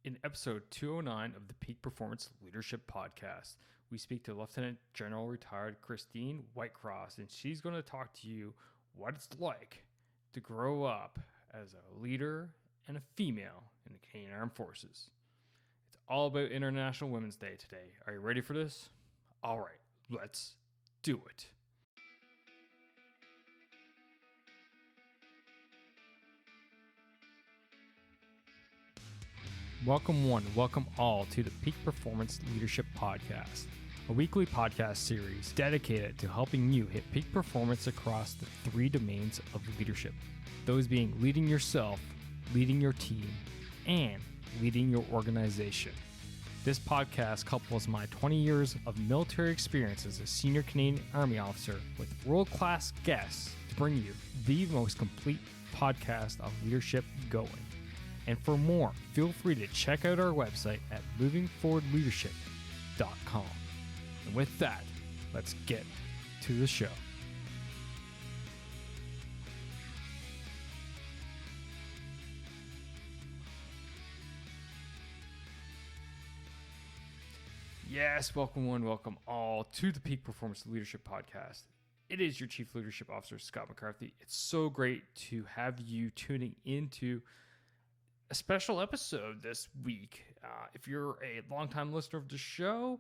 In episode 209 of the Peak Performance Leadership Podcast, we speak to Lieutenant General Retired Christine Whitecross, and she's going to talk to you what it's like to grow up as a leader and a female in the Canadian Armed Forces. It's all about International Women's Day today. Are you ready for this? All right, let's do it. Welcome one, welcome all to the Peak Performance Leadership Podcast, a weekly podcast series dedicated to helping you hit peak performance across the three domains of leadership. Those being leading yourself, leading your team, and leading your organization. This podcast couples my 20 years of military experience as a senior Canadian Army officer with world-class guests to bring you the most complete podcast of leadership going. And for more, feel free to check out our website at movingforwardleadership.com. And with that, let's get to the show. Yes, welcome one, welcome all to the Peak Performance Leadership Podcast. It is your Chief Leadership Officer, Scott McCarthy. It's so great to have you tuning into a special episode this week. If you're a longtime listener of the show,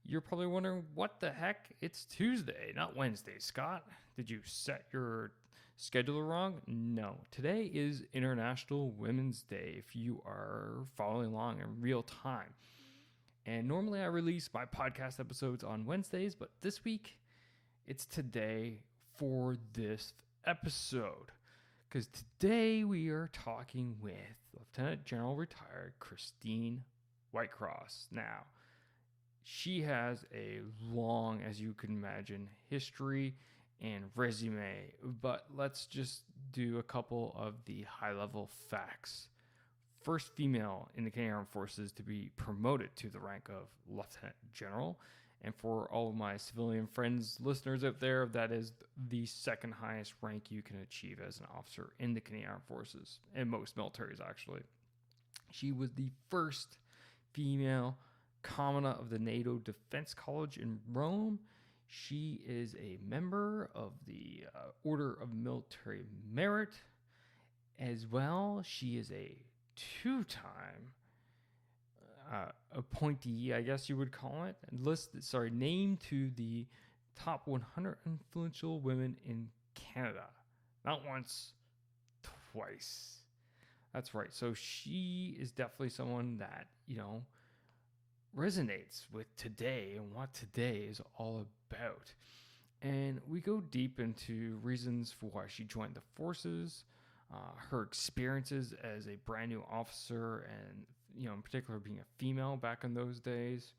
you're probably wondering, what the heck? It's Tuesday, not Wednesday, Scott. Did you set your schedule wrong? No. Today is International Women's Day, if you are following along in real time. And normally I release my podcast episodes on Wednesdays, but this week it's today for this episode. Because today we are talking with Lieutenant General Retired Christine Whitecross. Now, she has a long, as you can imagine, history and resume, but let's just do a couple of the high-level facts. First female in the Canadian Armed Forces to be promoted to the rank of Lieutenant General. And for all of my civilian friends, listeners out there, that is the second highest rank you can achieve as an officer in the Canadian Armed Forces, and most militaries actually. She was the first female commandant of the NATO Defense College in Rome. She is a member of the Order of Military Merit. As well, she is a two-time appointee, I guess you would call it, named to the top 100 influential women in Canada. Not once, twice. That's right. So she is definitely someone that, resonates with today and what today is all about. And we go deep into reasons for why she joined the forces, her experiences as a brand new officer, and in particular being a female back in those days,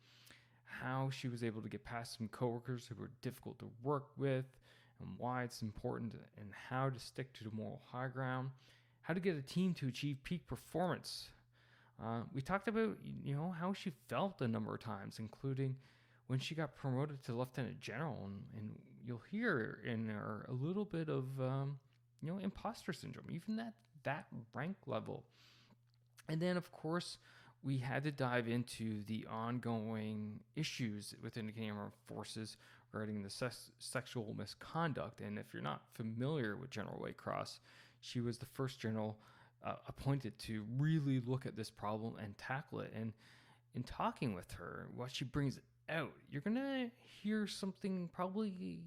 how she was able to get past some coworkers who were difficult to work with, and why it's important, and how to stick to the moral high ground, how to get a team to achieve peak performance. We talked about how she felt a number of times, including when she got promoted to Lieutenant General, and you'll hear in there a little bit of imposter syndrome, even that rank level. And then, of course, we had to dive into the ongoing issues within the Canadian Armed Forces regarding the sexual misconduct. And if you're not familiar with General Whitecross, she was the first general appointed to really look at this problem and tackle it. And in talking with her, what she brings out, you're going to hear something probably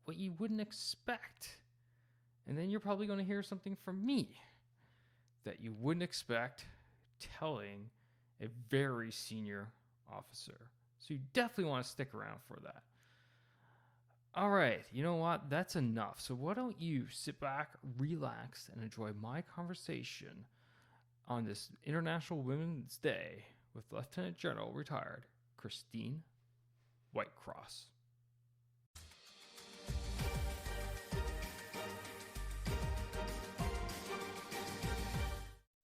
what you wouldn't expect. And then you're probably going to hear something from me that you wouldn't expect telling a very senior officer. So you definitely want to stick around for that. All right, you know what? That's enough. So why don't you sit back, relax, and enjoy my conversation on this International Women's Day with Lieutenant General Retired Christine Whitecross.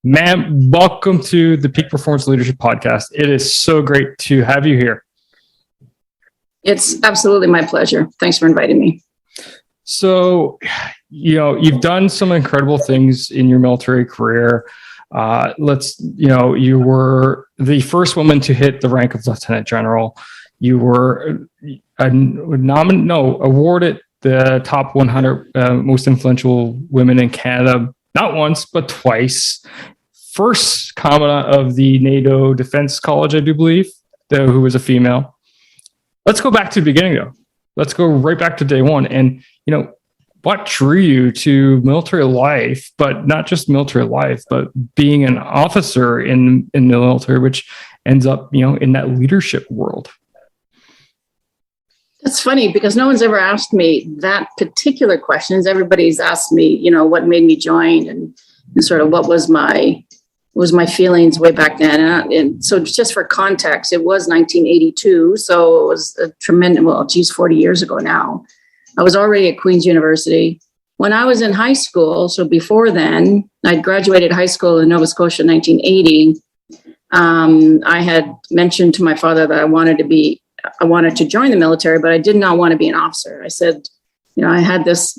Ma'am, welcome to the Peak Performance Leadership Podcast. It is so great to have you here. It's absolutely my pleasure. Thanks for inviting me. So, you've done some incredible things in your military career. You were the first woman to hit the rank of lieutenant general. You were awarded the top 100 most influential women in Canada, not once, but twice. First commandant of the NATO Defense College, I do believe, who was a female. Let's go back to the beginning, though. Let's go right back to day one. And, what drew you to military life, but not just military life, but being an officer in the military, which ends up, in that leadership world? It's funny because no one's ever asked me that particular question. Everybody's asked me, what made me join and sort of what was my feelings way back then. And so just for context, it was 1982. So it was a tremendous, 40 years ago now. I was already at Queen's University. When I was in high school, so before then, I'd graduated high school in Nova Scotia in 1980. I had mentioned to my father that I wanted to join the military, but I did not want to be an officer. I said, I had this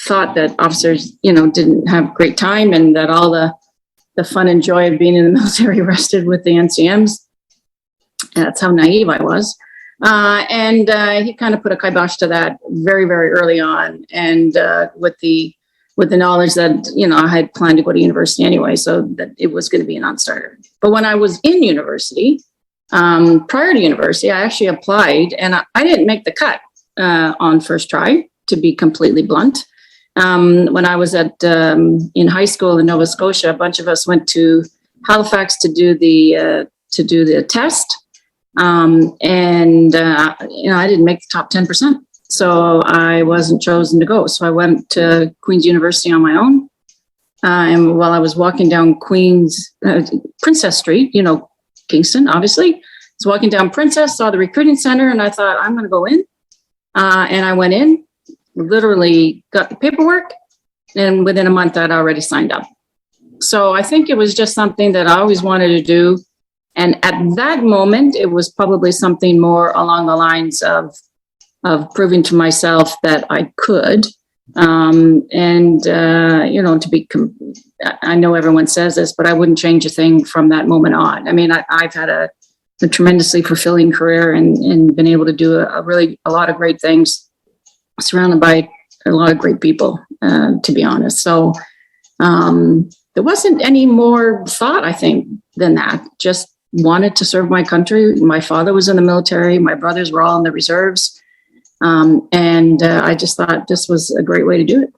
thought that officers, didn't have great time and that all the fun and joy of being in the military rested with the NCMs. And that's how naive I was. And he kind of put a kibosh to that very, very early on. And with the knowledge that, I had planned to go to university anyway, so that it was going to be a non-starter. But when I was in university, prior to university, I actually applied and I didn't make the cut on first try, to be completely blunt. When I was in high school in Nova Scotia, a bunch of us went to Halifax to do the test. I didn't make the top 10%. So I wasn't chosen to go. So I went to Queen's University on my own. And while I was walking down Queen's Princess Street, Kingston, obviously, I was walking down Princess, saw the recruiting center, and I thought, I'm going to go in. And I went in, literally got the paperwork, and within a month I'd already signed up. So I think it was just something that I always wanted to do. And at that moment, it was probably something more along the lines of proving to myself that I could. I know everyone says this, but I wouldn't change a thing from that moment on. I mean, I've had a tremendously fulfilling career and been able to do a lot of great things, surrounded by a lot of great people, to be honest. So there wasn't any more thought, I think, than that. Just wanted to serve my country. My father was in the military. My brothers were all in the reserves. I just thought this was a great way to do it.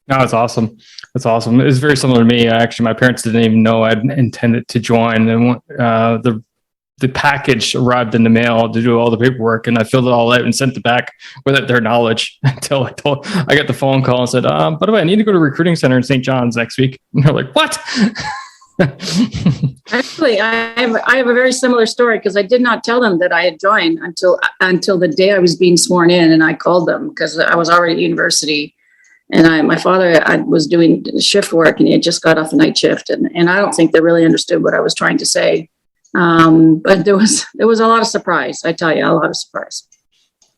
No, that's awesome. That's awesome. It's very similar to me. Actually, my parents didn't even know I'd intended to join. And the package arrived in the mail to do all the paperwork, and I filled it all out and sent it back without their knowledge until I got the phone call and said, by the way, I need to go to a recruiting center in St. John's next week. And they're like, what? Actually, I have a very similar story because I did not tell them that I had joined until the day I was being sworn in, and I called them because I was already at university, and my father was doing shift work, and he had just got off the night shift, and I don't think they really understood what I was trying to say, but there was a lot of surprise. I tell you, a lot of surprise.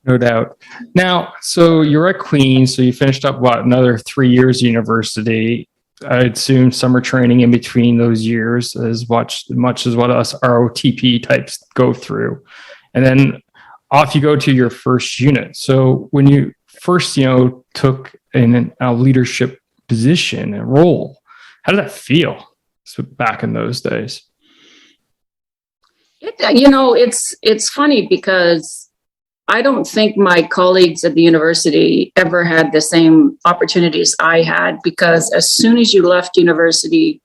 No doubt. Now, so you're at Queen's, so you finished up another 3 years of university. I'd assume summer training in between those years, as much as what us ROTP types go through. And then off you go to your first unit. So when you first, took in a leadership position, a role, how did that feel back in those days? It's funny because I don't think my colleagues at the university ever had the same opportunities I had, because as soon as you left university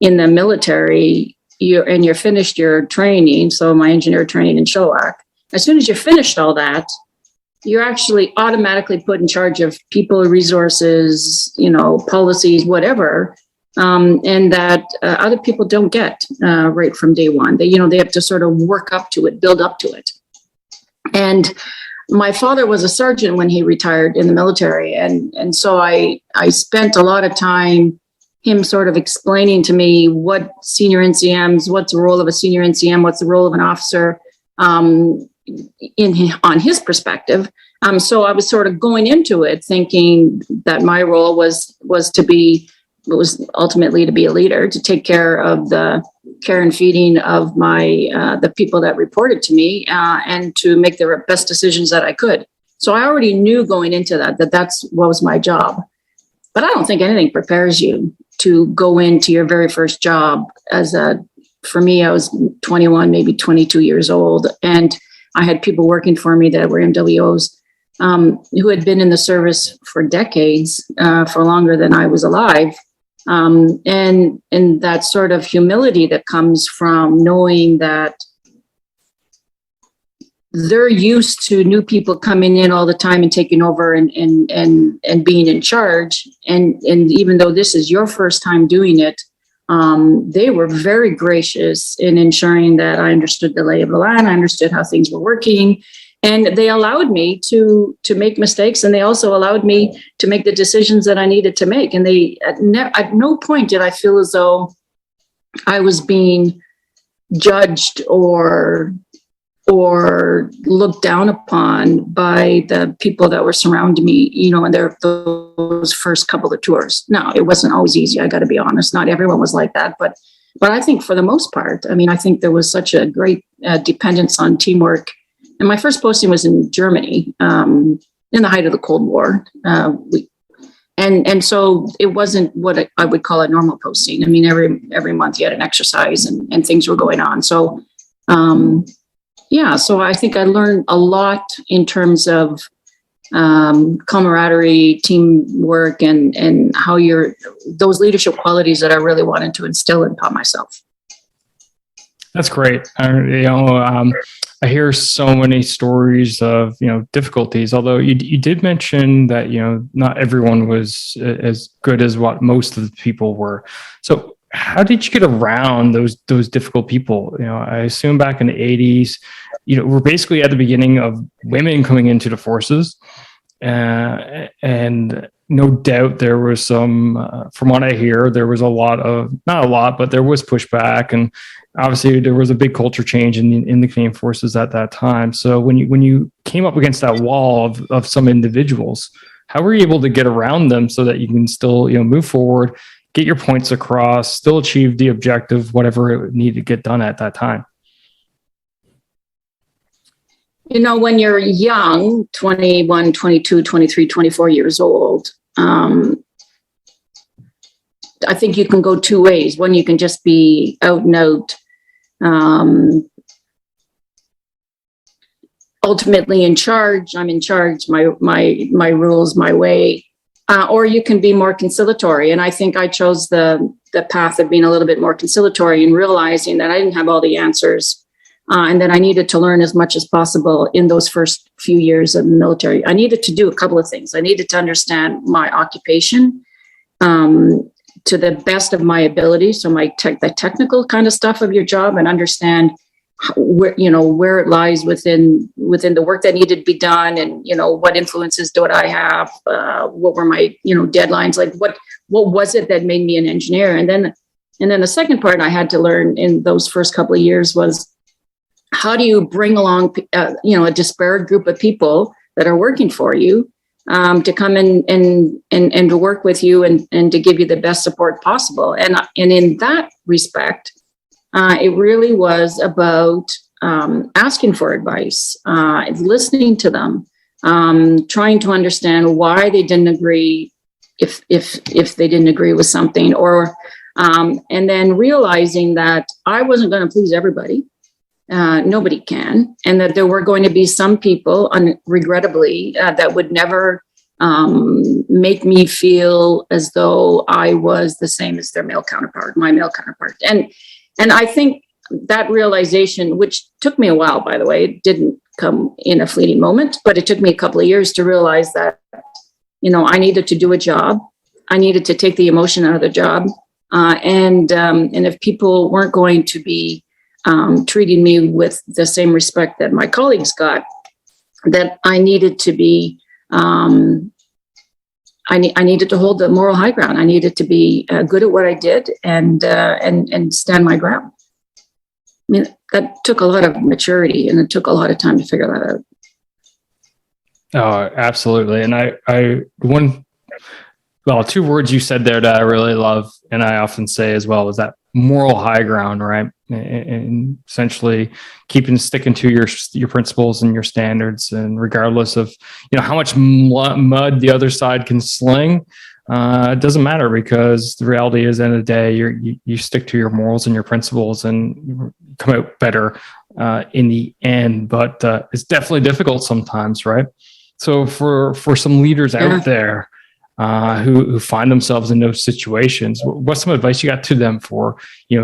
in the military, you're finished your training. So my engineer training in Chilliwack, as soon as you finished all that, you're actually automatically put in charge of people, resources, policies, whatever. And that other people don't get right from day one. They have to sort of work up to it, build up to it. And my father was a sergeant when he retired in the military. And so I spent a lot of time him sort of explaining to me what senior NCMs, what's the role of a senior NCM, what's the role of an officer on his perspective. So I was sort of going into it thinking that my role was to be was ultimately to be a leader, to take care of the care and feeding of the people that reported to me, and to make the best decisions that I could. So I already knew going into that's what was my job. But I don't think anything prepares you to go into your very first job for me, I was 21, maybe 22 years old. And I had people working for me that were MWOs, who had been in the service for decades, for longer than I was alive. And that sort of humility that comes from knowing that they're used to new people coming in all the time and taking over and being in charge. And even though this is your first time doing it, they were very gracious in ensuring that I understood the lay of the land. I understood how things were working. And they allowed me to make mistakes. And they also allowed me to make the decisions that I needed to make. And at no point did I feel as though I was being judged or looked down upon by the people that were surrounding me, in those first couple of tours. No, it wasn't always easy. I got to be honest. Not everyone was like that, but I think for the most part, I think there was such a great dependence on teamwork. And my first posting was in Germany, in the height of the Cold War. And so it wasn't what I would call a normal posting. Every month you had an exercise and things were going on. So, so I think I learned a lot in terms of camaraderie, teamwork, and how those leadership qualities that I really wanted to instill upon myself. That's great. I hear so many stories of, difficulties, although you did mention that, not everyone was as good as what most of the people were. So how did you get around those difficult people? I assume back in the 80s, we're basically at the beginning of women coming into the forces. And no doubt there was some, from what I hear, there was not a lot, but there was pushback. And obviously there was a big culture change in the Canadian forces at that time. So when you came up against that wall of some individuals, how were you able to get around them so that you can still, move forward, get your points across, still achieve the objective, whatever it needed to get done at that time? When you're young, 21, 22, 23, 24 years old, I think you can go two ways. One, you can just be out and out, ultimately in charge. I'm in charge, my rules, my way. Or you can be more conciliatory. And I think I chose the path of being a little bit more conciliatory and realizing that I didn't have all the answers. And that I needed to learn as much as possible in those first few years of the military. I needed to do a couple of things. I needed to understand my occupation to the best of my ability. So the technical kind of stuff of your job, and understand where it lies within the work that needed to be done, and what influences do I have, what were my deadlines, like what was it that made me an engineer. And then the second part I had to learn in those first couple of years was, how do you bring along, a disparate group of people that are working for you to come in and to work with you and to give you the best support possible? And in that respect, it really was about asking for advice, listening to them, trying to understand why they didn't agree, if they didn't agree with something, or and then realizing that I wasn't going to please everybody. Nobody can, and that there were going to be some people, regrettably, that would never make me feel as though I was the same as my male counterpart. And I think that realization, which took me a while, by the way, it didn't come in a fleeting moment, but it took me a couple of years to realize that, I needed to do a job. I needed to take the emotion out of the job. And if people weren't going to be treating me with the same respect that my colleagues got, that I needed to be, I needed to hold the moral high ground. I needed to be good at what I did and stand my ground. That took a lot of maturity, and it took a lot of time to figure that out. Oh, absolutely. And Well, two words you said there that I really love, and I often say as well, is that moral high ground, right? And essentially sticking to your principles and your standards, and regardless of how much mud the other side can sling, it doesn't matter, because the reality is, at the end of the day, you stick to your morals and your principles, and you come out better in the end. But it's definitely difficult sometimes, right? So for some leaders out there who find themselves in those situations, what's some advice you got to them for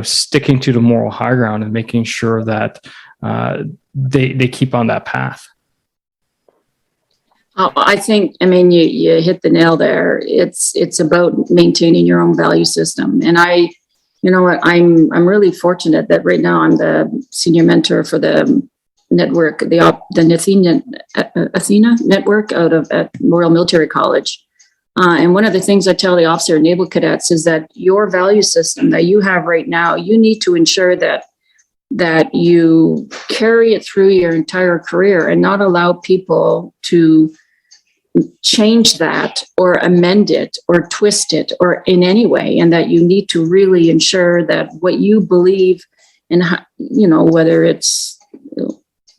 sticking to the moral high ground and making sure that they keep on that path? I think, you hit the nail there. It's about maintaining your own value system. And I'm really fortunate that right now I'm the senior mentor for the network, the Athena network at Royal Military College. And one of the things I tell the officer and naval cadets is that your value system that you have right now, you need to ensure that you carry it through your entire career and not allow people to change that or amend it or twist it or in any way. And that you need to really ensure that what you believe in, whether it's,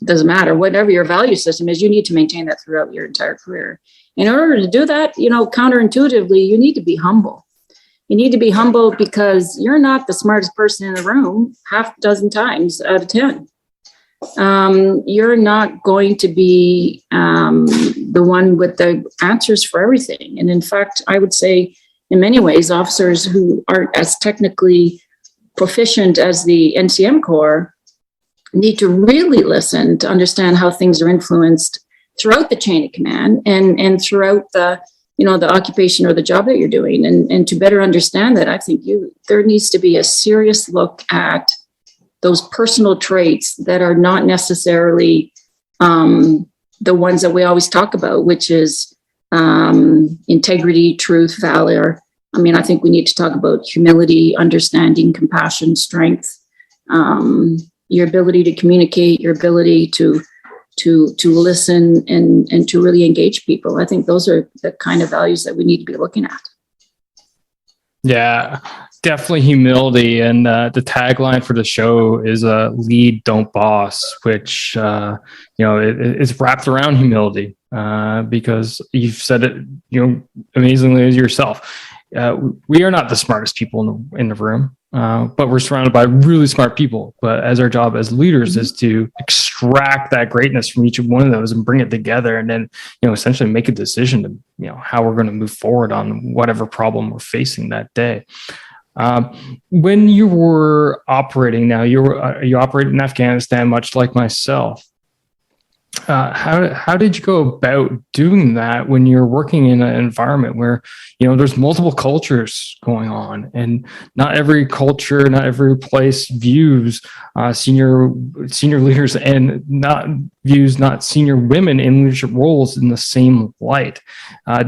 doesn't matter, whatever your value system is, you need to maintain that throughout your entire career. In order to do that, counterintuitively, you need to be humble. You need to be humble because you're not the smartest person in the room half a dozen times out of 10. You're not going to be the one with the answers for everything. And in fact, I would say in many ways, officers who aren't as technically proficient as the NCM Corps need to really listen to understand how things are influenced throughout the chain of command and throughout the occupation or the job that you're doing. And to better understand that, I think there needs to be a serious look at those personal traits that are not necessarily the ones that we always talk about, which is integrity, truth, valor. I think we need to talk about humility, understanding, compassion, strength, your ability to communicate, your ability to listen and to really engage people. I think those are the kind of values that we need to be looking at. Yeah, definitely humility. And the tagline for the show is lead, don't boss, which, is wrapped around humility because you've said it, amazingly as yourself. We are not the smartest people in the room, but we're surrounded by really smart people. But as our job as leaders is to extract that greatness from each one of those and bring it together, and then essentially make a decision to how we're going to move forward on whatever problem we're facing that day. When you were operating, now you operated in Afghanistan, much like myself. How did you go about doing that when you're working in an environment where there's multiple cultures going on, and not every culture, not every place views senior leaders and not senior women in leadership roles in the same light?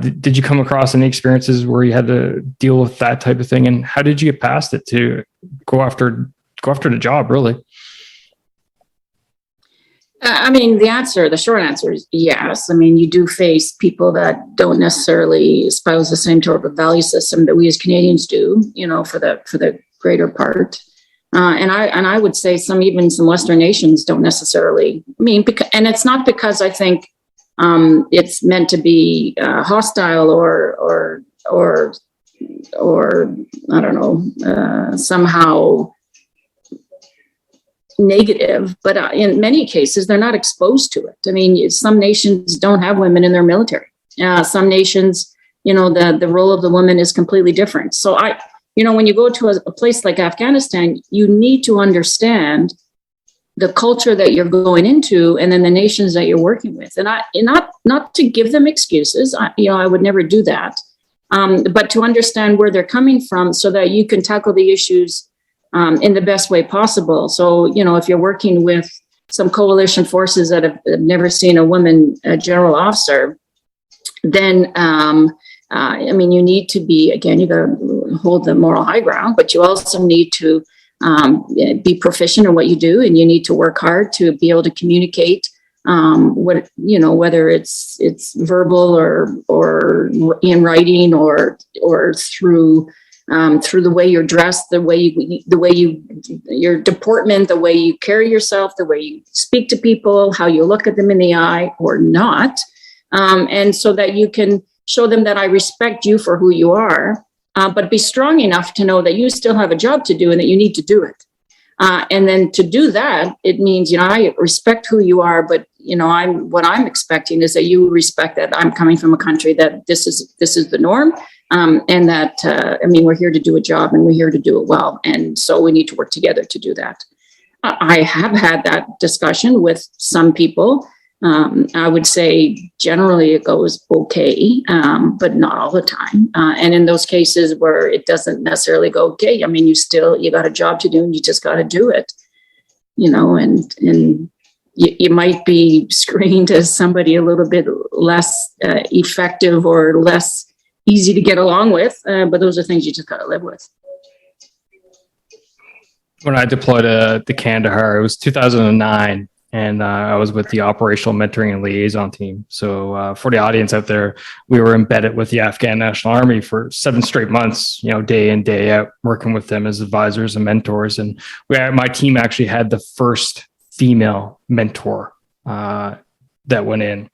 Did you come across any experiences where you had to deal with that type of thing, and how did you get past it to go after the job, really? The short answer is yes. You do face people that don't necessarily espouse the same sort of value system that we as Canadians do, for the greater part. And I would say some Western nations don't necessarily, and it's not because I think it's meant to be hostile or I don't know, somehow negative, but in many cases they're not exposed to it. Some nations don't have women in their military. Some nations, the role of the woman is completely different. So when you go to a place like Afghanistan, you need to understand the culture that you're going into, and then the nations that you're working with. And not to give them excuses. I would never do that. But to understand where they're coming from, so that you can tackle the issues in the best way possible. So, if you're working with some coalition forces that have never seen a woman general officer, then, you need to be, again, you got to hold the moral high ground, but you also need to be proficient in what you do, and you need to work hard to be able to communicate whether it's verbal or in writing or through the way you're dressed, your deportment, the way you carry yourself, the way you speak to people, how you look at them in the eye or not. And so that you can show them that I respect you for who you are, but be strong enough to know that you still have a job to do and that you need to do it. And then to do that, it means, I respect who you are, but, what I'm expecting is that you respect that I'm coming from a country that this is the norm. And that, we're here to do a job and we're here to do it well. And so we need to work together to do that. I have had that discussion with some people. I would say generally it goes okay, but not all the time. And in those cases where it doesn't necessarily go okay, you got a job to do and you just got to do it, and you might be screened as somebody a little bit less effective or less easy to get along with, but those are things you just got to live with. When I deployed to Kandahar, it was 2009. And I was with the operational mentoring and liaison team. So for the audience out there, we were embedded with the Afghan National Army for 7 straight months, day in, day out, working with them as advisors and mentors. And my team actually had the first female mentor that went in.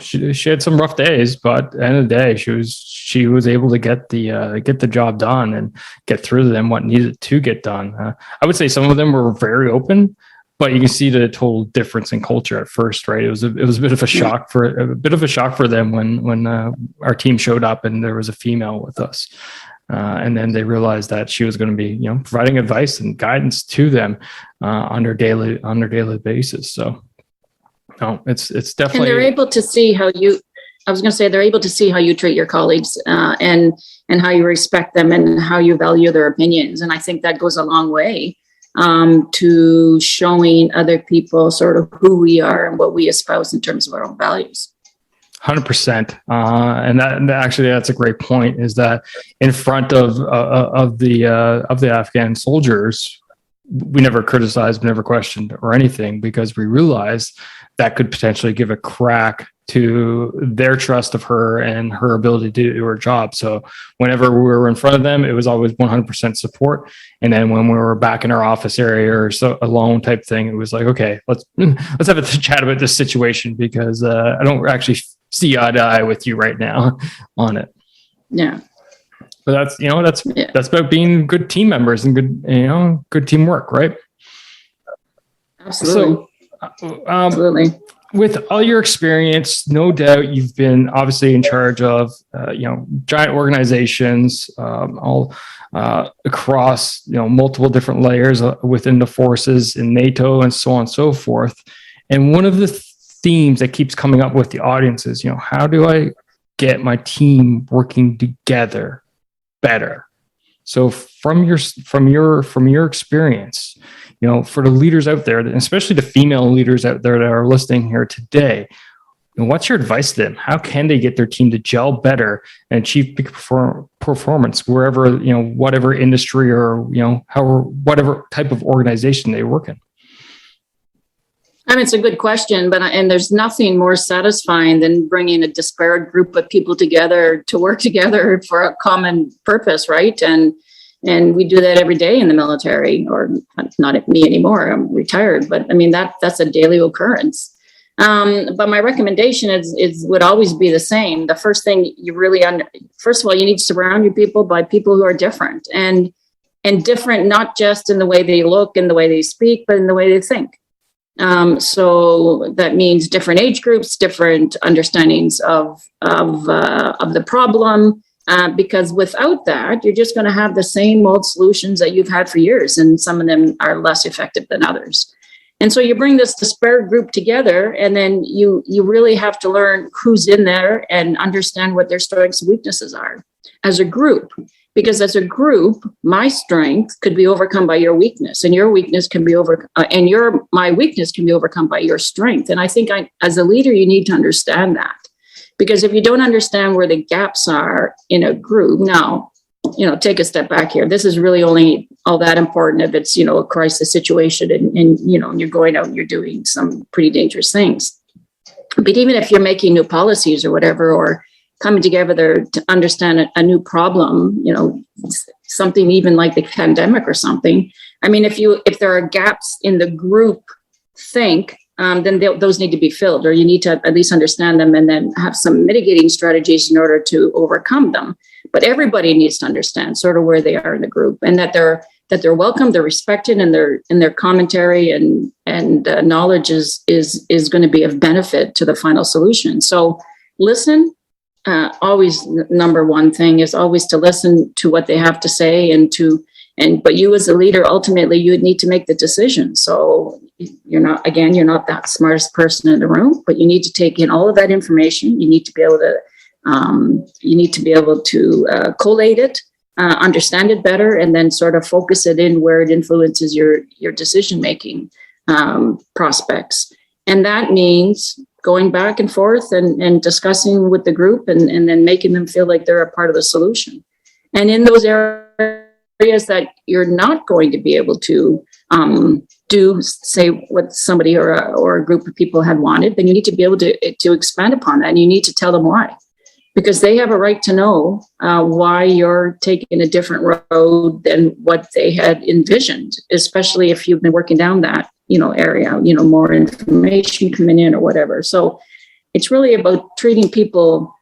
She had some rough days, but at the end of the day, she was able to get the job done and get through them what needed to get done. I would say some of them were very open, but you can see the total difference in culture at first, right? It was a bit of a shock for them when our team showed up and there was a female with us, and then they realized that she was going to be providing advice and guidance to them on their daily basis. So, no, it's definitely. And they're able to see how you. I was going to say they're able to see how you treat your colleagues and how you respect them and how you value their opinions, and I think that goes a long way to showing other people sort of who we are and what we espouse in terms of our own values. 100%. And that's a great point, is that in front of the Afghan soldiers, we never criticized, never questioned or anything, because we realized that could potentially give a crack to their trust of her and her ability to do her job. So whenever we were in front of them, it was always 100% support. And then when we were back in our office area or so alone type thing, it was like, okay, let's have a chat about this situation, because I don't actually see eye to eye with you right now on it. Yeah. But that's about being good team members and good teamwork, right? Absolutely. So, absolutely. With all your experience, no doubt you've been obviously in charge of giant organizations all across multiple different layers within the forces in NATO and so on and so forth. And one of the themes that keeps coming up with the audience is, how do I get my team working together better? So from your experience, for the leaders out there, especially the female leaders out there that are listening here today, what's your advice to them? How can they get their team to gel better and achieve peak performance wherever, whatever industry or, whatever type of organization they work in? It's a good question, and there's nothing more satisfying than bringing a disparate group of people together to work together for a common purpose, right? And we do that every day in the military, or not me anymore. I'm retired, but that's a daily occurrence. But my recommendation would always be the same. The first thing first of all, you need to surround your people by people who are different and different, not just in the way they look and the way they speak, but in the way they think. So that means different age groups, different understandings of the problem, because without that, you're just going to have the same old solutions that you've had for years, and some of them are less effective than others. And so you bring this disparate group together, and then you really have to learn who's in there and understand what their strengths and weaknesses are as a group. Because as a group, my strength could be overcome by your weakness, and your weakness can be my weakness can be overcome by your strength. And I think as a leader, you need to understand that, because if you don't understand where the gaps are in a group, now take a step back here. This is really only all that important if it's, a crisis situation and you're going out and you're doing some pretty dangerous things. But even if you're making new policies or whatever, or coming together to understand a new problem, something even like the pandemic or something. I mean, if there are gaps in the group then those need to be filled, or you need to at least understand them and then have some mitigating strategies in order to overcome them. But everybody needs to understand sort of where they are in the group, and that they're welcome, they're respected, and their commentary and knowledge is going to be of benefit to the final solution. So listen. Always number one thing is always to listen to what they have to say, but you as a leader, ultimately you need to make the decision. So you're not that smartest person in the room, but you need to take in all of that information. You need to be able to collate it, understand it better, and then sort of focus it in where it influences your decision-making prospects. And that means going back and forth and discussing with the group and then making them feel like they're a part of the solution. And in those areas that you're not going to be able to do, say, what somebody or a group of people had wanted, then you need to be able to expand upon that, and you need to tell them why. Because they have a right to know why you're taking a different road than what they had envisioned, especially if you've been working down that area, more information coming in or whatever. So it's really about treating people,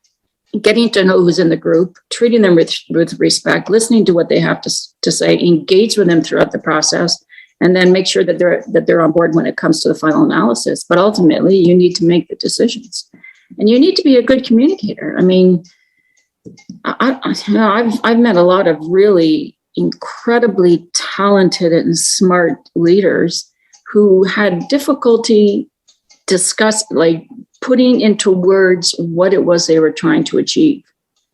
getting to know who's in the group, treating them with respect, listening to what they have to say, engage with them throughout the process, and then make sure that they're on board when it comes to the final analysis. But ultimately, you need to make the decisions, and you need to be a good communicator. I mean, I've met a lot of really incredibly talented and smart leaders who had difficulty putting into words what it was they were trying to achieve.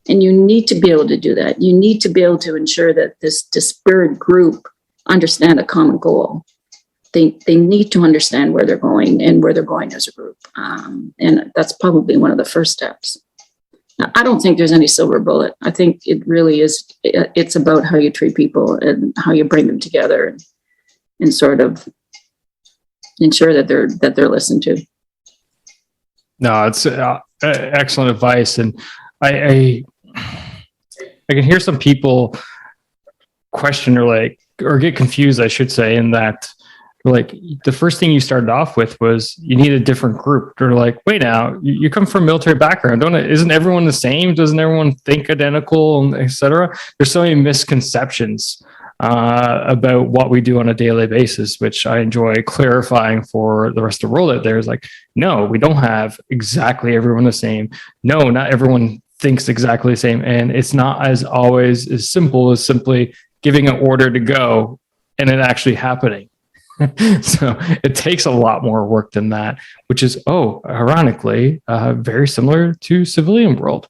And you need to be able to do that. You need to be able to ensure that this disparate group understand a common goal. They need to understand where they're going and where they're going as a group. And that's probably one of the first steps. Now, I don't think there's any silver bullet. I think it really is. It's about how you treat people and how you bring them together and sort of ensure that they're listened to. No, it's excellent advice, and I can hear some people question or get confused, I should say, in that the first thing you started off with was you need a different group. They're like, wait, now you come from a military background, isn't everyone the same? Doesn't everyone think identical, and etc.? There's so many misconceptions about what we do on a daily basis, which I enjoy clarifying for the rest of the world out there. Is no, we don't have exactly everyone the same. No, not everyone thinks exactly the same. And it's not as always as simple as simply giving an order to go and it actually happening. So it takes a lot more work than that, which is, ironically, very similar to civilian world.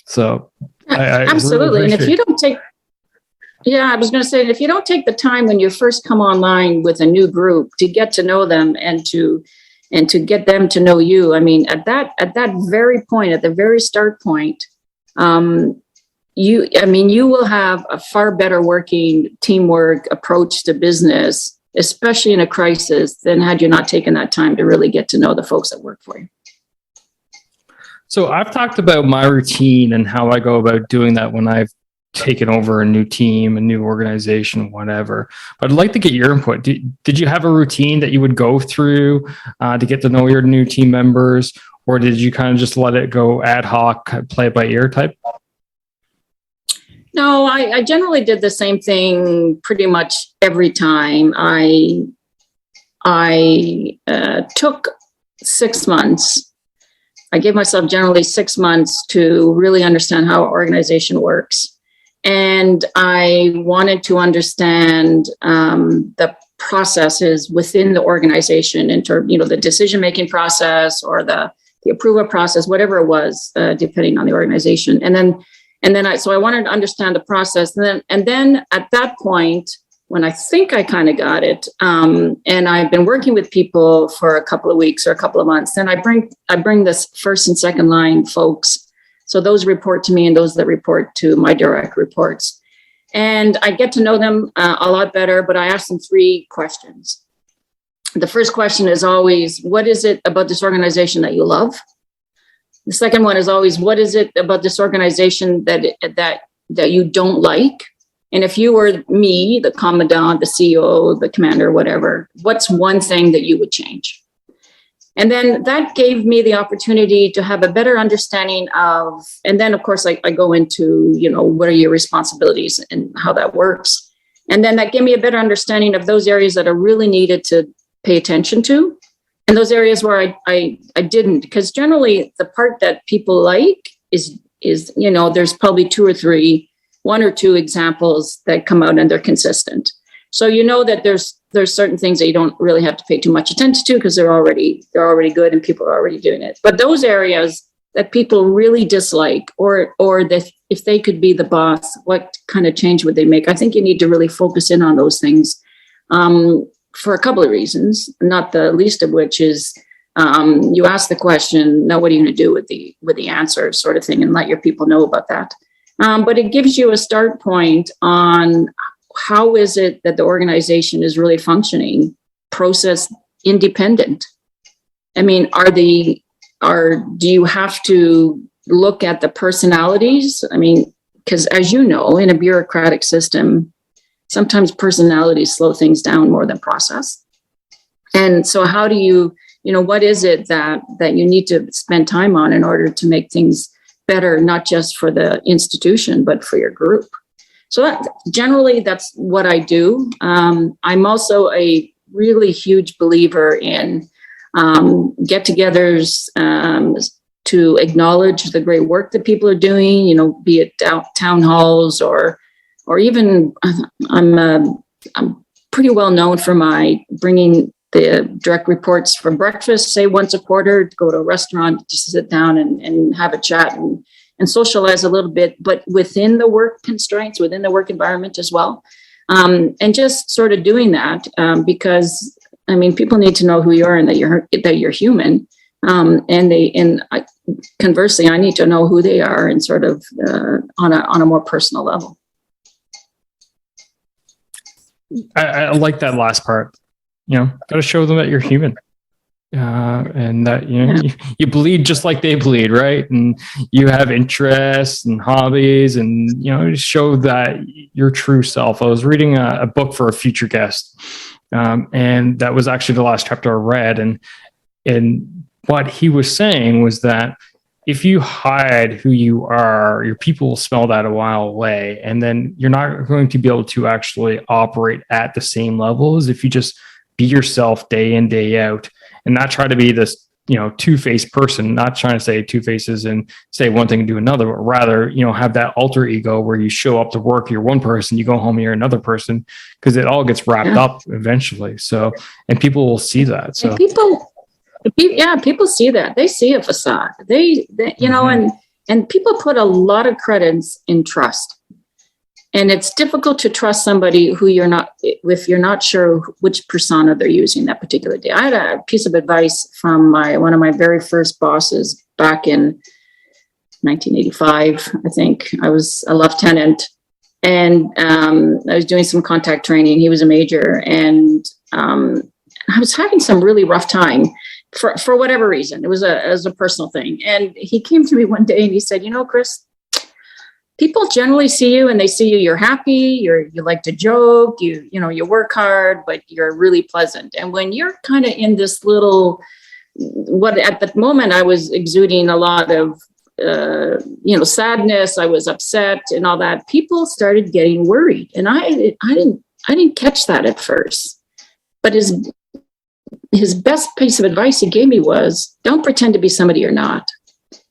So I absolutely. Really, and if you don't take I was going to say, if you don't take the time when you first come online with a new group to get to know them and to get them to know you, I mean, at that very point, at the very start point, you will have a far better working teamwork approach to business, especially in a crisis, than had you not taken that time to really get to know the folks that work for you. So I've talked about my routine and how I go about doing that when I've taken over a new team, a new organization, whatever. But I'd like to get your input. Did you have a routine that you would go through to get to know your new team members, or did you kind of just let it go ad hoc, play it by ear type? No, I generally did the same thing pretty much every time. I took 6 months. I gave myself generally 6 months to really understand how an organization works. And I wanted to understand the processes within the organization in terms, the decision-making process or the approval process, whatever it was, depending on the organization. And then I wanted to understand the process. And then at that point, when I think I kind of got it, and I've been working with people for a couple of weeks or a couple of months, then I bring this first and second line folks. So those report to me and those that report to my direct reports. And I get to know them a lot better, but I ask them 3 questions. The first question is always, what is it about this organization that you love? The second one is always, what is it about this organization that you don't like? And if you were me, the commandant, the CEO, the commander, whatever, what's one thing that you would change? And then that gave me the opportunity to have a better understanding of, and then of course I go into, what are your responsibilities and how that works. And then that gave me a better understanding of those areas that are really needed to pay attention to, and those areas where I didn't, because generally the part that people like is, there's probably 2 or 3, 1 or 2 examples that come out and they're consistent. So that there's certain things that you don't really have to pay too much attention to because they're already good and people are already doing it. But those areas that people really dislike, or that if they could be the boss, what kind of change would they make? I think you need to really focus in on those things for a couple of reasons, not the least of which is you ask the question, now what are you going to do with the answer sort of thing, and let your people know about that. But it gives you a start point on how is it that the organization is really functioning, process independent? I mean, do you have to look at the personalities? I mean, because as you know, in a bureaucratic system, sometimes personalities slow things down more than process. And so how do you, what is it that you need to spend time on in order to make things better, not just for the institution, but for your group? So generally, that's what I do. I'm also a really huge believer in get-togethers to acknowledge the great work that people are doing, be it town halls or even I'm pretty well known for my bringing the direct reports from breakfast, say once a quarter, to go to a restaurant, just sit down and have a chat and socialize a little bit, but within the work constraints, within the work environment as well. And just sort of doing that because, I mean, people need to know who you are and that you're human. Conversely, I need to know who they are and sort of on a more personal level. I like that last part. Got to show them that you're human. And that you bleed just like they bleed, right? And you have interests and hobbies, and show that your true self. I was reading a book for a future guest, and that was actually the last chapter I read. And what he was saying was that if you hide who you are, your people will smell that a while away, and then you're not going to be able to actually operate at the same level as if you just be yourself day in, day out. And not try to be this, two-faced person, not trying to say two faces and say one thing and do another, but rather, have that alter ego where you show up to work, you're one person, you go home, you're another person, because it all gets wrapped up eventually. So, and people will see that. So people see that. They see a facade. They and people put a lot of credence in trust. And it's difficult to trust somebody who if you're not sure which persona they're using that particular day. I had a piece of advice from one of my very first bosses back in 1985. I think I was a lieutenant, and I was doing some contact training. He was a major, and I was having some really rough time for whatever reason. It was a personal thing. And he came to me one day and he said, Chris, people generally see you and they see you're happy, you like to joke, you work hard, but you're really pleasant. And when you're kind of in this little, what at the moment I was exuding a lot of, sadness, I was upset and all that, people started getting worried. And I didn't catch that at first. But his best piece of advice he gave me was, don't pretend to be somebody you're not.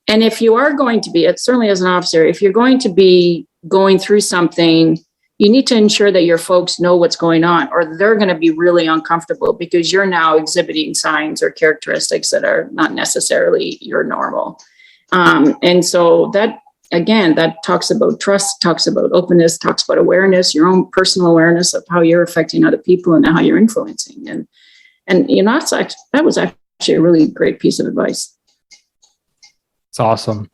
And if you are going to be, certainly as an officer, if you're going to be going through something, you need to ensure that your folks know what's going on, or they're going to be really uncomfortable because you're now exhibiting signs or characteristics that are not necessarily your normal. And so that, again, that talks about trust, talks about openness, talks about awareness, your own personal awareness of how you're affecting other people and how you're influencing. And that was actually a really great piece of advice. It's awesome.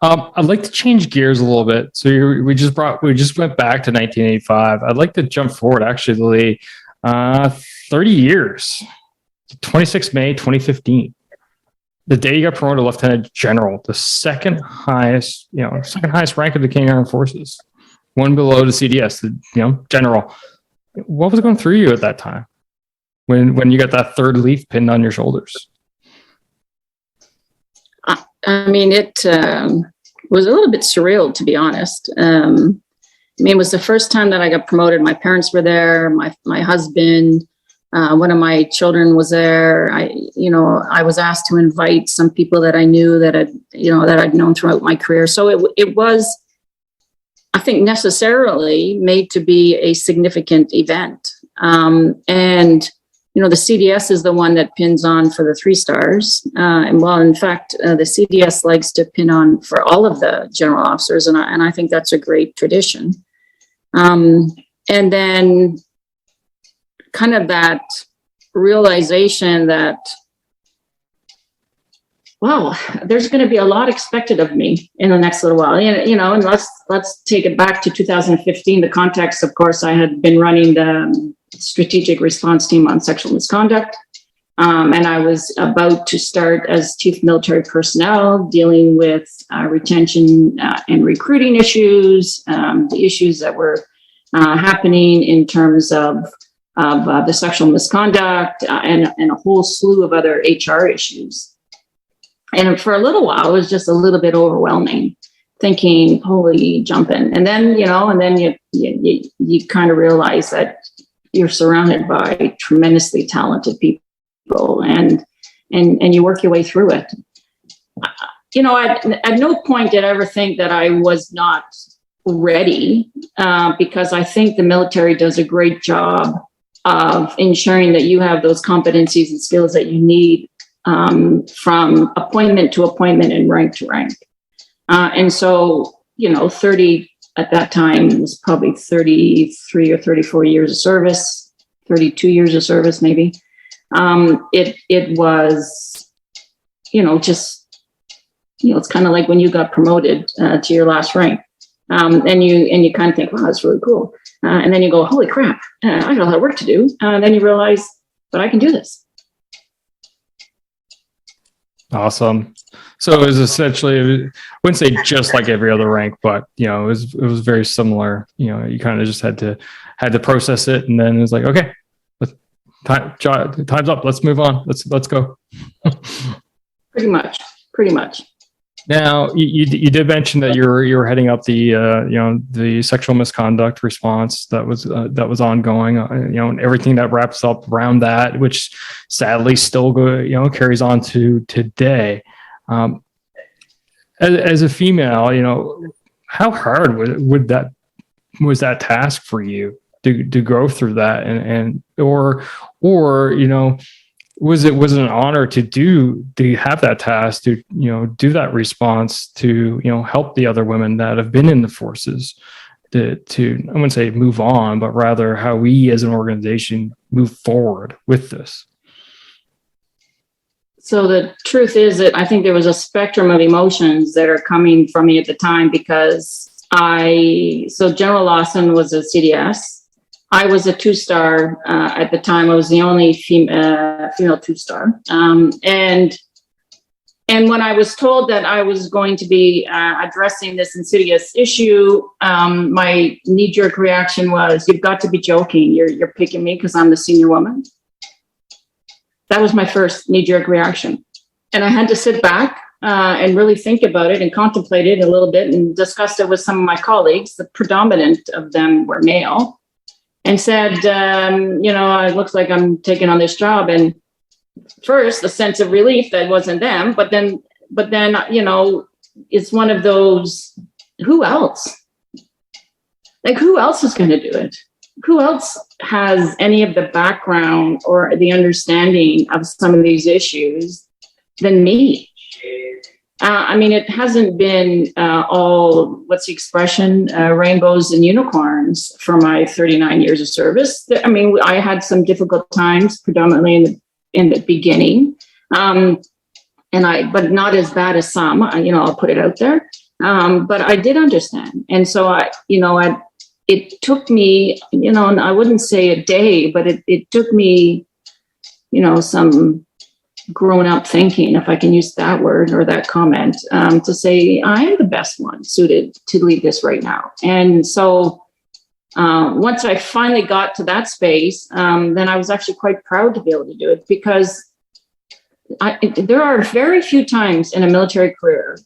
I'd like to change gears a little bit. So we just went back to 1985. I'd like to jump forward actually 30 years, 26 May 2015. The day you got promoted to Lieutenant General, the second highest rank of the Canadian Armed Forces, one below the CDS, the General. What was going through you at that time when you got that third leaf pinned on your shoulders? I mean, it was a little bit surreal, to be honest. I mean, it was the first time that I got promoted. My parents were there. My husband, one of my children was there. I was asked to invite some people that I knew that I'd known throughout my career. So it was, I think, necessarily made to be a significant event. And the CDS is the one that pins on for the 3 stars. In fact, the CDS likes to pin on for all of the general officers. And I think that's a great tradition. And then kind of that realization that, wow, there's going to be a lot expected of me in the next little while. And let's take it back to 2015. The context, of course, I had been running the strategic response team on sexual misconduct. And I was about to start as chief military personnel, dealing with retention and recruiting issues, the issues that were happening in terms of the sexual misconduct and a whole slew of other HR issues. And for a little while, it was just a little bit overwhelming, thinking, holy jumping. And then, you kind of realize that you're surrounded by tremendously talented people and you work your way through it. At no point did I ever think that I was not ready, because I think the military does a great job of ensuring that you have those competencies and skills that you need from appointment to appointment and rank to rank. And so, 30 at that time was probably 33 or 34 years of service, 32 years of service, maybe. It was, it's kind of like when you got promoted to your last rank. And you kind of think, wow, that's really cool. And then you go, holy crap, I got a lot of work to do. And then you realize, but I can do this. Awesome. So it was essentially, I wouldn't say just like every other rank, but it was very similar. You kind of just had to process it, and then it was like, okay, time's up. Let's move on. Let's go. Pretty much. Now, you did mention that you were heading up the sexual misconduct response that was ongoing, and everything that wraps up around that, which sadly still carries on to today. As a female, how hard was that task for you to go through that, and or was it an honor to have that task, to do that response, to help the other women that have been in the forces to I wouldn't say move on, but rather how we as an organization move forward with this? So the truth is that I think there was a spectrum of emotions that are coming from me at the time, because General Lawson was a CDS. I was a 2-star at the time. I was the only female 2-star. And when I was told that I was going to be addressing this insidious issue, my knee-jerk reaction was, "You've got to be joking. You're picking me because I'm the senior woman." That was my first knee-jerk reaction. And I had to sit back and really think about it and contemplate it a little bit and discuss it with some of my colleagues. The predominant of them were male. And said, it looks like I'm taking on this job. And first, a sense of relief that wasn't them, but then, it's one of those, who else? Like, who else is going to do it? Who else has any of the background or the understanding of some of these issues than me? It hasn't been all, what's the expression, rainbows and unicorns for my 39 years of service. I had some difficult times, predominantly in the beginning, but not as bad as some. I'll put it out there. But I did understand. And so it took me, and I wouldn't say a day, but it took me, some grown up thinking, if I can use that word or that comment, to say, I am the best one suited to lead this right now. And so once I finally got to that space, then I was actually quite proud to be able to do it, because there are very few times in a military career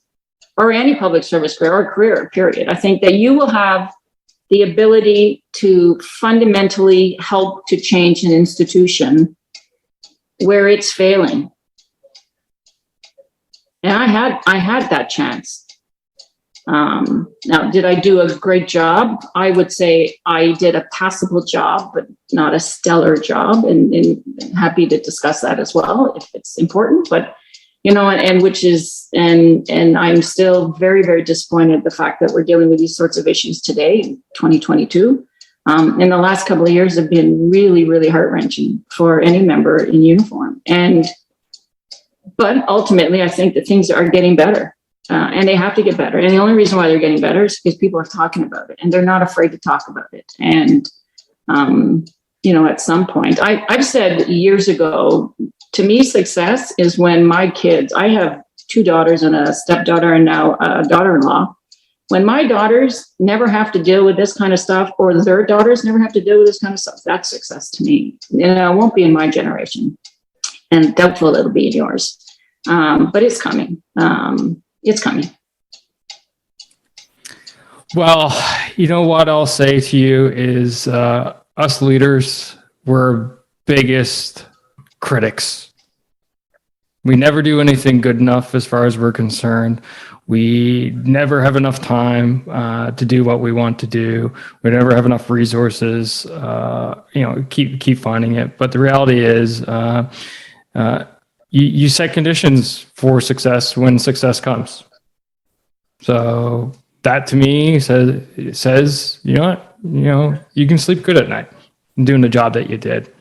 or any public service career or career period, I think, that you will have the ability to fundamentally help to change an institution where it's failing. And I had that chance. Now, did I do a great job? I would say I did a passable job, but not a stellar job, and happy to discuss that as well if it's important. But and I'm still very, very disappointed the fact that we're dealing with these sorts of issues today in 2022. And the last couple of years have been really, really heart-wrenching for any member in uniform. But ultimately, I think that things are getting better, and they have to get better. And the only reason why they're getting better is because people are talking about it, and they're not afraid to talk about it. And at some point, I've said years ago, to me, success is when my kids, I have 2 daughters and a stepdaughter and now a daughter-in-law. When my daughters never have to deal with this kind of stuff, or their daughters never have to deal with this kind of stuff, that's success to me. It won't be in my generation, and doubtful it'll be in yours. But it's coming. It's coming. Well, what I'll say to you is us leaders, we're biggest critics. We never do anything good enough as far as we're concerned. We never have enough time to do what we want to do. We never have enough resources. Keep finding it. But the reality is, you set conditions for success when success comes. So that to me says you can sleep good at night doing the job that you did.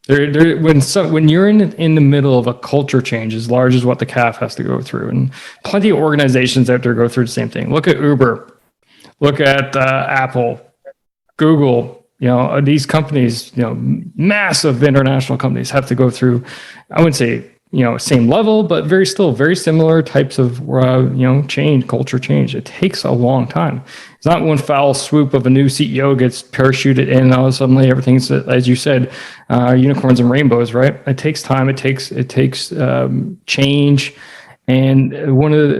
When you're in the middle of a culture change as large as what the CAF has to go through, and plenty of organizations out there go through the same thing. Look at Uber, look at Apple, Google. These companies, massive international companies have to go through, I wouldn't say same level, but very similar types of change, culture change. It takes a long time. It's not one foul swoop of a new CEO gets parachuted in and all of a sudden everything's, as you said, unicorns and rainbows, right? It takes time. It takes change. And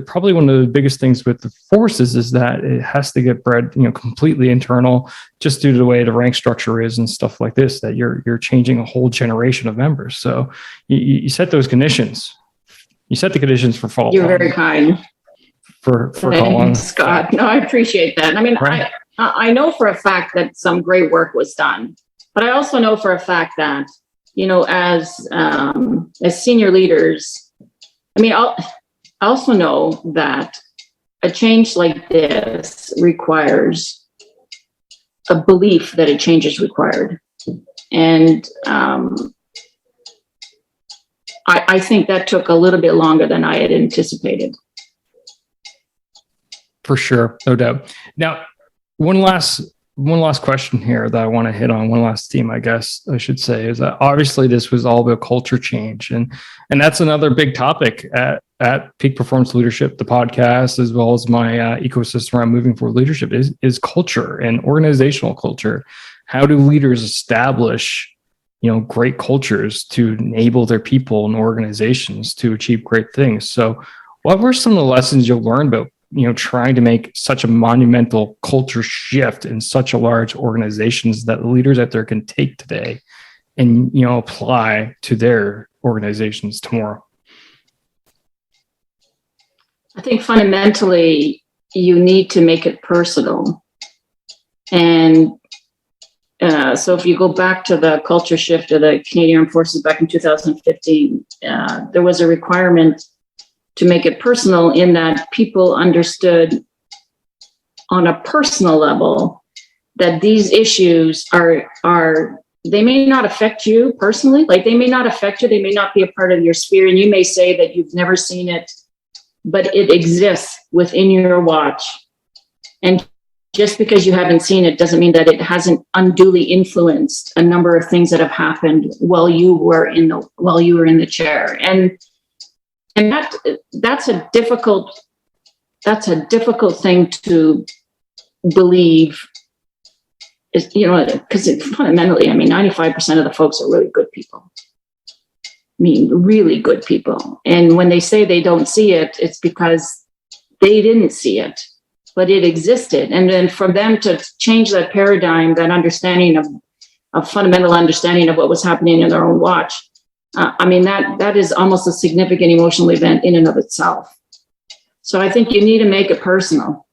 probably one of the biggest things with the forces is that it has to get bred, completely internal, just due to the way the rank structure is and stuff like this, that you're changing a whole generation of members. So you set those conditions. You set the conditions for fall. You're very kind. For Colin. Scott. No, I appreciate that. I mean, right. I know for a fact that some great work was done, but I also know for a fact that, as senior leaders, I also know that a change like this requires a belief that a change is required. And I think that took a little bit longer than I had anticipated. For sure, no doubt. Now, one last question here that I want to hit on, one last theme, I guess I should say, is that obviously this was all about culture change. And that's another big topic at Peak Performance Leadership, the podcast, as well as my ecosystem around moving forward leadership is culture and organizational culture. How do leaders establish, great cultures to enable their people and organizations to achieve great things? So what were some of the lessons you'll learn about trying to make such a monumental culture shift in such a large organizations that leaders out there can take today and, apply to their organizations tomorrow? I think fundamentally you need to make it personal. And so if you go back to the culture shift of the Canadian Armed Forces back in 2015, there was a requirement to make it personal in that people understood on a personal level that these issues are they may not affect you personally, like they may not affect you, they may not be a part of your sphere, and you may say that you've never seen it but it exists within your watch. And just because you haven't seen it doesn't mean that it hasn't unduly influenced a number of things that have happened while you were in the chair. And that's a difficult thing to believe, is, because fundamentally, 95% of the folks are really good people. Really good people. And when they say they don't see it, it's because they didn't see it, but it existed. And then for them to change that paradigm, that understanding of fundamental understanding of what was happening in their own watch, that is almost a significant emotional event in and of itself. So I think you need to make it personal.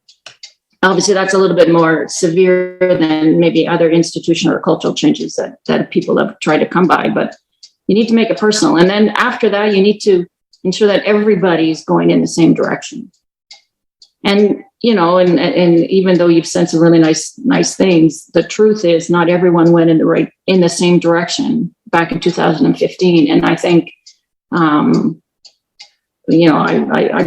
Obviously, that's a little bit more severe than maybe other institutional or cultural changes that people have tried to come by, but you need to make it personal. And then after that, you need to ensure that everybody's going in the same direction. And, and even though you've said some really nice things, the truth is not everyone went in the same direction back in 2015. And I think, I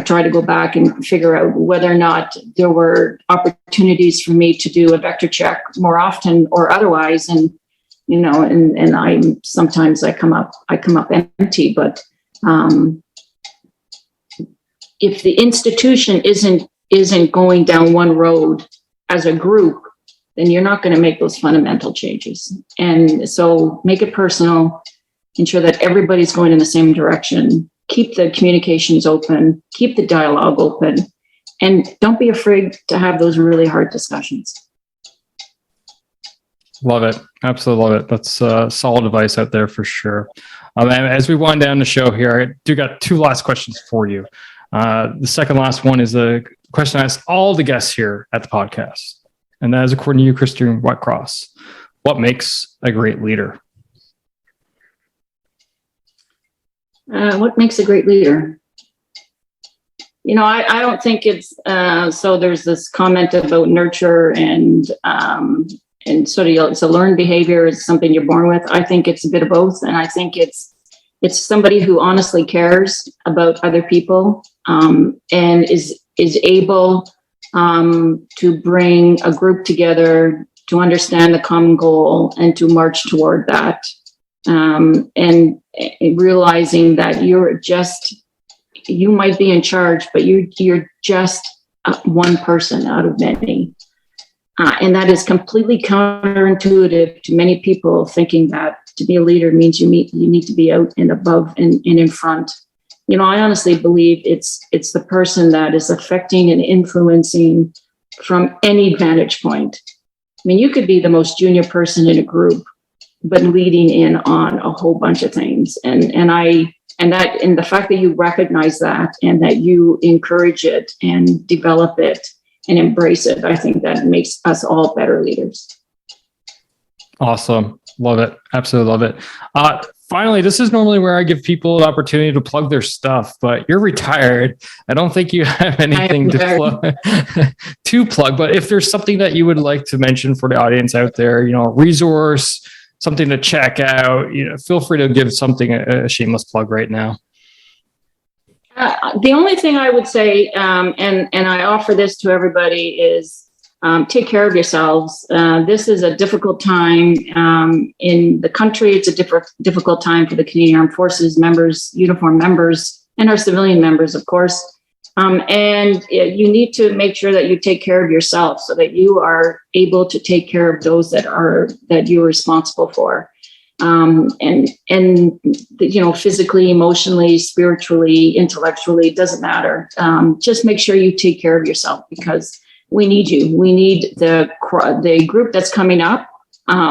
try to go back and figure out whether or not there were opportunities for me to do a vector check more often or otherwise. And, sometimes I come up empty, but if the institution isn't going down one road as a group, then you're not going to make those fundamental changes. And so make it personal, ensure that everybody's going in the same direction, keep the communications open, keep the dialogue open, and don't be afraid to have those really hard discussions. Love it. Absolutely love it. That's solid advice out there for sure. As we wind down the show here, I do got two last questions for you. The second last one is a question I ask all the guests here at the podcast. And that is according to you, Christine Whitecross. What makes a great leader? What makes a great leader? I don't think it's, so there's this comment about nurture and sort of it's a learned behavior, it's something you're born with. I think it's a bit of both. And I think it's somebody who honestly cares about other people and is able to bring a group together to understand the common goal and to march toward that. And realizing that you might be in charge, but you're just one person out of many. And that is completely counterintuitive to many people, thinking that to be a leader means you need to be out and above and in front. I honestly believe it's the person that is affecting and influencing from any vantage point. You could be the most junior person in a group, but leading in on a whole bunch of things. And the fact that you recognize that and that you encourage it and develop it and embrace it, I think that makes us all better leaders. Awesome. Love it. Absolutely love it. Finally, this is normally where I give people the opportunity to plug their stuff, but you're retired. I don't think you have anything to plug, but if there's something that you would like to mention for the audience out there, a resource, something to check out, feel free to give something a shameless plug right now. The only thing I would say, and I offer this to everybody, is take care of yourselves. This is a difficult time in the country. It's a difficult time for the Canadian Armed Forces members, uniform members, and our civilian members, of course. And you need to make sure that you take care of yourself so that you are able to take care of those that you're responsible for. Physically, emotionally, spiritually, intellectually, doesn't matter. Just make sure you take care of yourself, because we need you. We need the group that's coming up.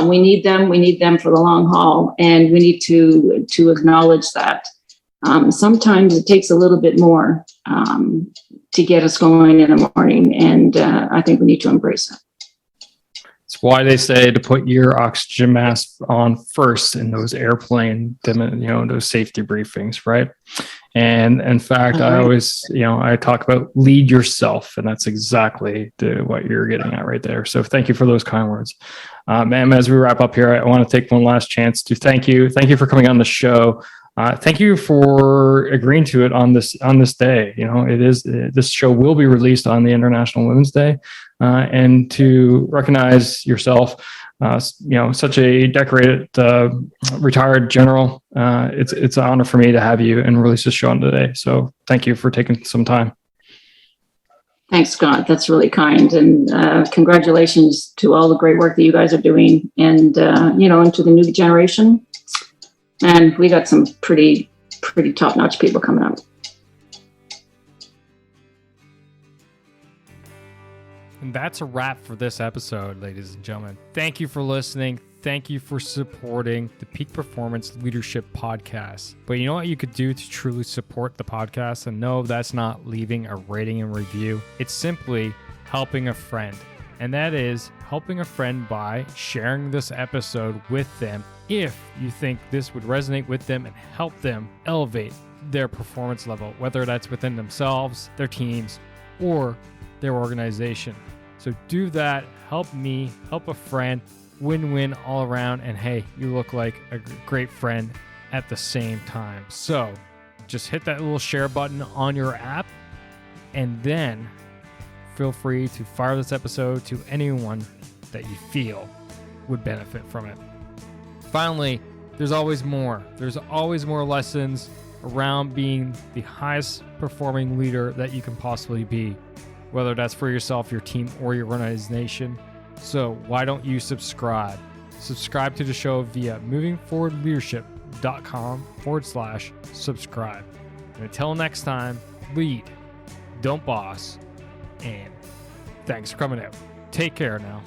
We need them. We need them for the long haul, and we need to acknowledge that. Sometimes it takes a little bit more to get us going in the morning, and I think we need to embrace it. It's why they say to put your oxygen mask on first in those airplane, those safety briefings, right? And in fact, I always, I talk about lead yourself, and that's exactly what you're getting at right there. So thank you for those kind words. Ma'am, as we wrap up here, I want to take one last chance to thank you. Thank you for coming on the show. Thank you for agreeing to it on this day. This show will be released on the International Women's Day, and to recognize yourself, such a decorated retired general. It's an honor for me to have you and release this show on today. So thank you for taking some time. Thanks, Scott. That's really kind. And congratulations to all the great work that you guys are doing, and, into the new generation. And we got some pretty top-notch people coming up. And that's a wrap for this episode, ladies and gentlemen. Thank you for listening. Thank you for supporting the Peak Performance Leadership Podcast. But you know what you could do to truly support the podcast? And no, that's not leaving a rating and review. It's simply helping a friend. And that is helping a friend by sharing this episode with them if you think this would resonate with them and help them elevate their performance level, whether that's within themselves, their teams, or their organization. So do that. Help me, help a friend. Win-win all around. And hey, you look like a great friend at the same time. So just hit that little share button on your app, and then feel free to fire this episode to anyone that you feel would benefit from it. Finally, there's always more. There's always more lessons around being the highest performing leader that you can possibly be, whether that's for yourself, your team, or your organization. So why don't you subscribe? Subscribe to the show via movingforwardleadership.com/subscribe. And until next time, lead, don't boss, and thanks for coming out. Take care now.